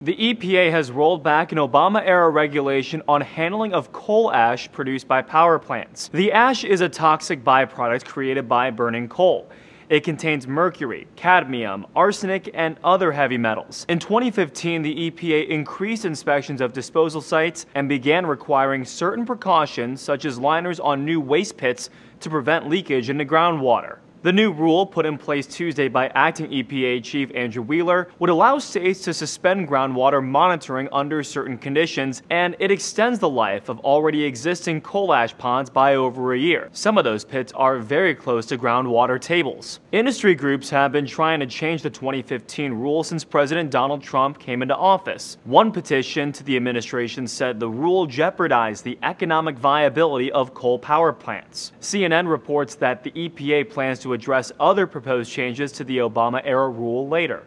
The EPA has rolled back an Obama-era regulation on handling of coal ash produced by power plants. The ash is a toxic byproduct created by burning coal. It contains mercury, cadmium, arsenic, and other heavy metals. In 2015, the EPA increased inspections of disposal sites and began requiring certain precautions, such as liners on new waste pits, to prevent leakage into groundwater. The new rule, put in place Tuesday by Acting EPA Chief Andrew Wheeler, would allow states to suspend groundwater monitoring under certain conditions, and it extends the life of already existing coal ash ponds by over a year. Some of those pits are very close to groundwater tables. Industry groups have been trying to change the 2015 rule since President Donald Trump came into office. One petition to the administration said the rule jeopardized the economic viability of coal power plants. CNN reports that the EPA plans to address other proposed changes to the Obama-era rule later.